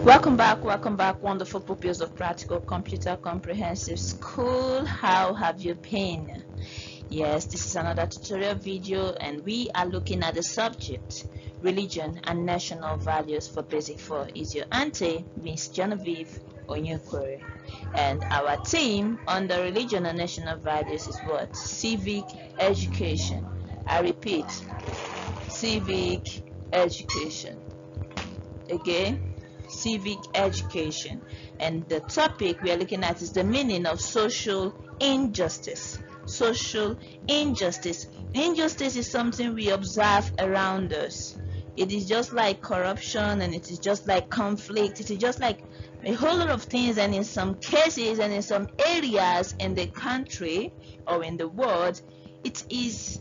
Welcome back, wonderful pupils of Practical Computer Comprehensive School. How have you been? Yes, this is another tutorial video, and we are looking at the subject Religion and National Values for Basic 4. Is your auntie, Miss Genevieve Onyekure. And our theme under Religion and National Values is what? Civic Education. I repeat, civic education. Again, civic education. And the topic we are looking at is the meaning of social injustice. Social injustice. Injustice is something we observe around us. It is just like corruption, and it is just like conflict. It is just like a whole lot of things, and in some cases and in some areas in the country or in the world, it is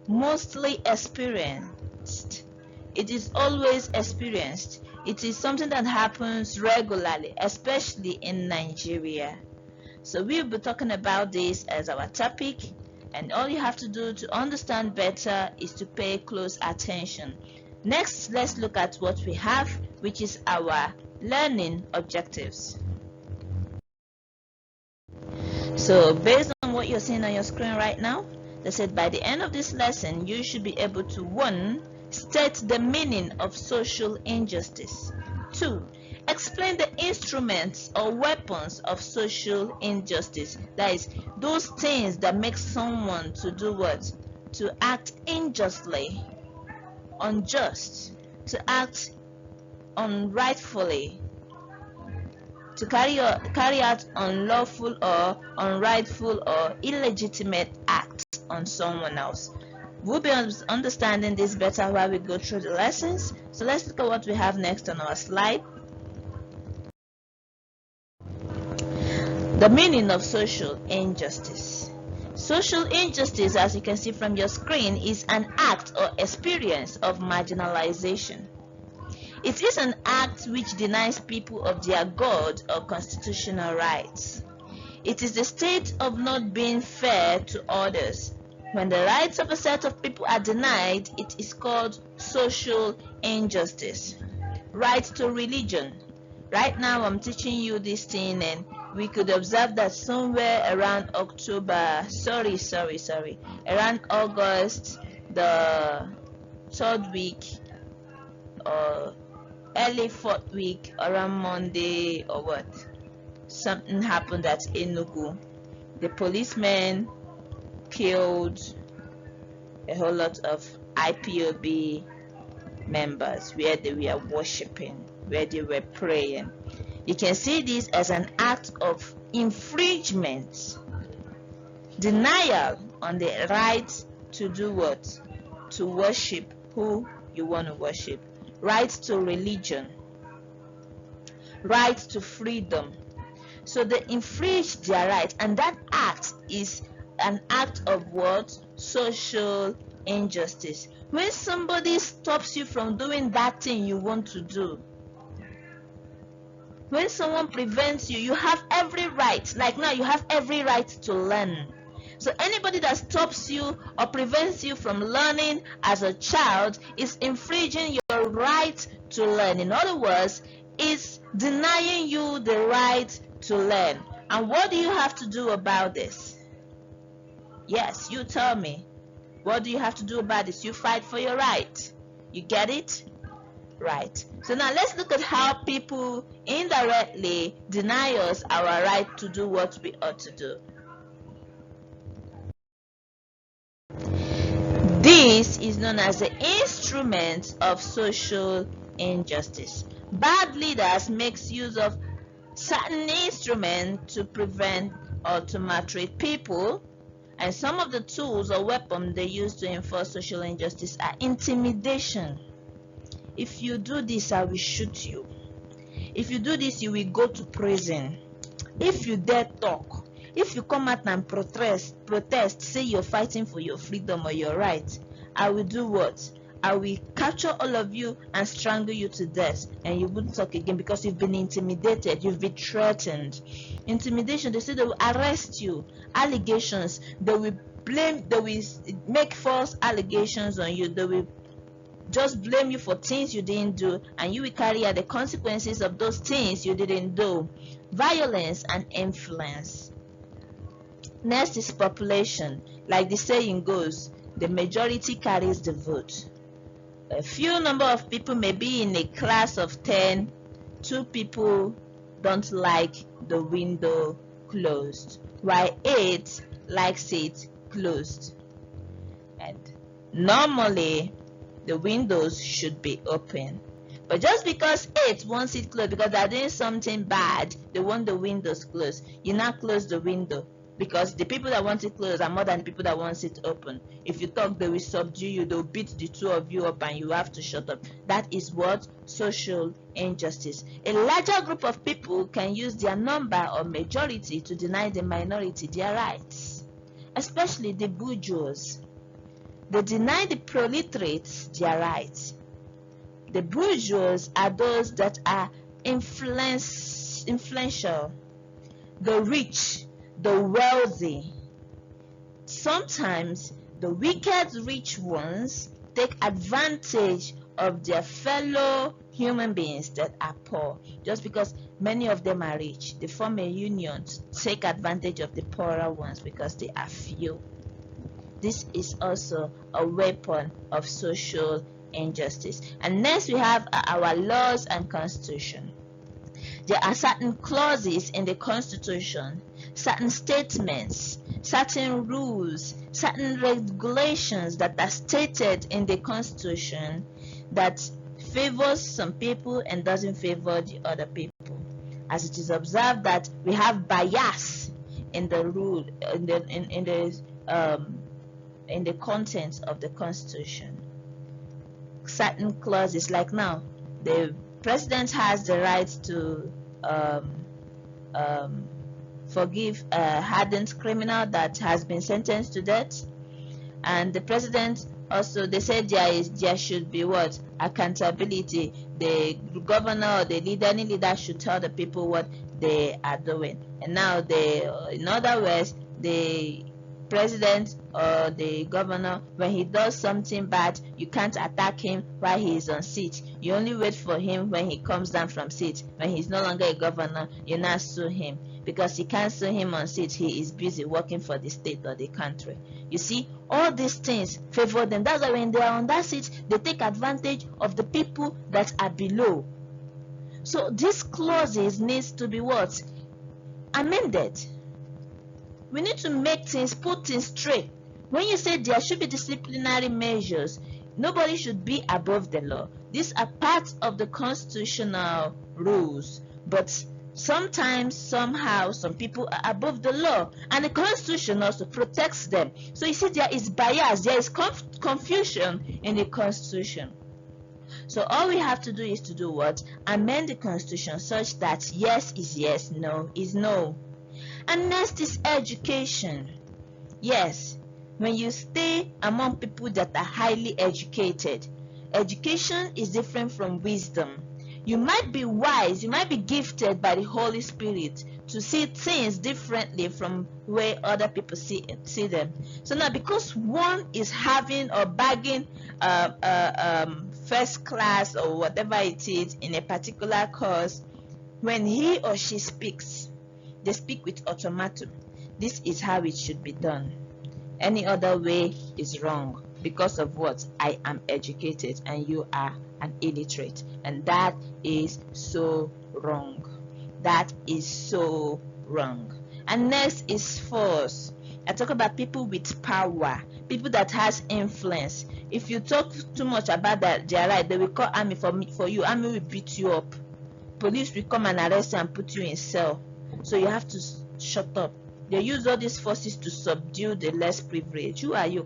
mostly experienced. It is always experienced. It is something that happens regularly, especially in Nigeria. So we'll be talking about this as our topic, and all you have to do to understand better is to pay close attention. Next, let's look at what we have, which is our learning objectives. So based on what you're seeing on your screen right now, they said by the end of this lesson, you should be able to 1. State the meaning of social injustice. 2. Explain the instruments or weapons of social injustice. That is, those things that make someone to do what? To act unjustly, unjust, to act unrightfully, to carry out unlawful or unrightful or illegitimate acts on someone else. We'll be understanding this better while we go through the lessons. So let's look at what we have next on our slide. The meaning of social injustice. Social injustice, as you can see from your screen, is an act or experience of marginalization. It is an act which denies people of their God or constitutional rights. It is the state of not being fair to others. When the rights of a set of people are denied, it is called social injustice. Right to religion. Right now I'm teaching you this thing, and we could observe that somewhere around around August, the 3rd week or early 4th week, around Monday or what, something happened at Enugu. The policemen killed a whole lot of IPOB members where they were worshiping, where they were praying. You can see this as an act of infringement, denial on the right to do what? To worship who you want to worship. Right to religion, right to freedom. So they infringe their right, and that act is an act of what? Social injustice. When somebody stops you from doing that thing you want to do, when someone prevents you, you have every right. Like now, you have every right to learn. So anybody that stops you or prevents you from learning as a child is infringing your right to learn. In other words, is denying you the right to learn. And what do you have to do about this? Yes, you tell me. What do you have to do about this? You fight for your right. You get it? Right. So now let's look at how people indirectly deny us our right to do what we ought to do. This is known as the instrument of social injustice. Bad leaders make use of certain instruments to prevent or to maltreat people, and some of the tools or weapons they use to enforce social injustice are intimidation. If you do this, I will shoot you. If you do this, you will go to prison. If you dare talk, if you come out and protest, say you're fighting for your freedom or your right, I will do what? I will capture all of you and strangle you to death, and you wouldn't talk again because you've been intimidated, you've been threatened. Intimidation, they say they will arrest you. Allegations, they will blame, they will make false allegations on you, they will just blame you for things you didn't do, and you will carry out the consequences of those things you didn't do. Violence and influence. Next is population. Like the saying goes, the majority carries the vote. A few number of people may be in a class of 10, 2 people don't like the window closed, while 8 likes it closed. And normally the windows should be open, but just because 8 wants it closed because they're doing something bad, they want the windows closed, you now close the window, because the people that want it closed are more than the people that want it open. If you talk, they will subdue you, they'll beat the 2 of you up, and you have to shut up. That is what? Social injustice. A larger group of people can use their number or majority to deny the minority their rights, especially the bourgeois. They deny the proletariats their rights. The bourgeois are those that are influential, the rich, the wealthy. Sometimes the wicked rich ones take advantage of their fellow human beings that are poor. Just because many of them are rich, they form a union to take advantage of the poorer ones because they are few. This is also a weapon of social injustice. And next we have our laws and constitution. There are certain clauses in the constitution, certain statements, certain rules, certain regulations that are stated in the constitution that favors some people and doesn't favor the other people. As it is observed that we have bias in the rule, in the contents of the constitution. Certain clauses, like now, the president has the right to forgive a hardened criminal that has been sentenced to death, and the president also, they said there should be what? Accountability. The governor or the leader, any leader should tell the people what they are doing. And now in other words, the president or the governor, when he does something bad, you can't attack him while he is on seat. You only wait for him when he comes down from seat. When he's no longer a governor, you now sue him, because you can't sue him on seat. He is busy working for the state or the country. You see, all these things favor them. That's why when they are on that seat, they take advantage of the people that are below. So these clauses needs to be what? Amended. We need to make things, put things straight. When you say there should be disciplinary measures, nobody should be above the law. These are part of the constitutional rules, but sometimes, somehow, some people are above the law, and the constitution also protects them. So you see, there is bias, there is confusion in the constitution. So all we have to do is to do what? Amend the constitution such that yes is yes, no is no. And next is education. Yes, when you stay among people that are highly educated, education is different from wisdom. You might be wise, you might be gifted by the Holy Spirit to see things differently from where other people see them. So now, because one is having or bagging first class or whatever it is in a particular course, when he or she speaks, they speak with automatum. This is how it should be done. Any other way is wrong. Because of what? I am educated and you are an illiterate, and that is so wrong. That is so wrong. And next is force. I talk about people with power, people that has influence. If you talk too much about that, they are right. They will call army for you. Army will beat you up. Police will come and arrest you and put you in cell. So you have to shut up. They use all these forces to subdue the less privileged. Who are you?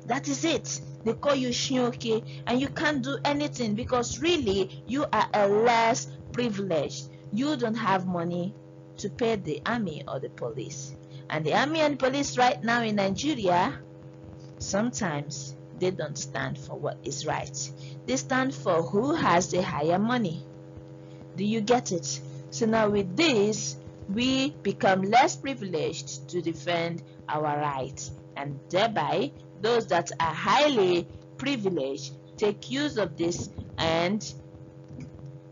That is it. They call you Shinyoke, and you can't do anything because really you are a less privileged. You don't have money to pay the army or the police. And the army and police right now in Nigeria, sometimes they don't stand for what is right. They stand for who has the higher money. Do you get it? So now with this, we become less privileged to defend our rights, and thereby those that are highly privileged take use of this and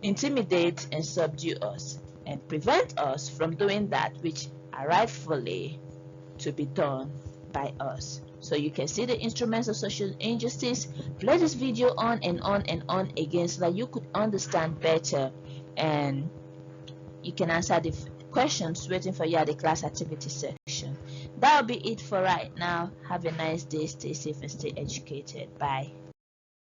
intimidate and subdue us and prevent us from doing that which are rightfully to be done by us. So you can see the instruments of social injustice. Play this video on and on and on again so that you could understand better, and you can answer the questions waiting for you at the class activity section. That'll be it for right now. Have a nice day, stay safe and stay educated. Bye.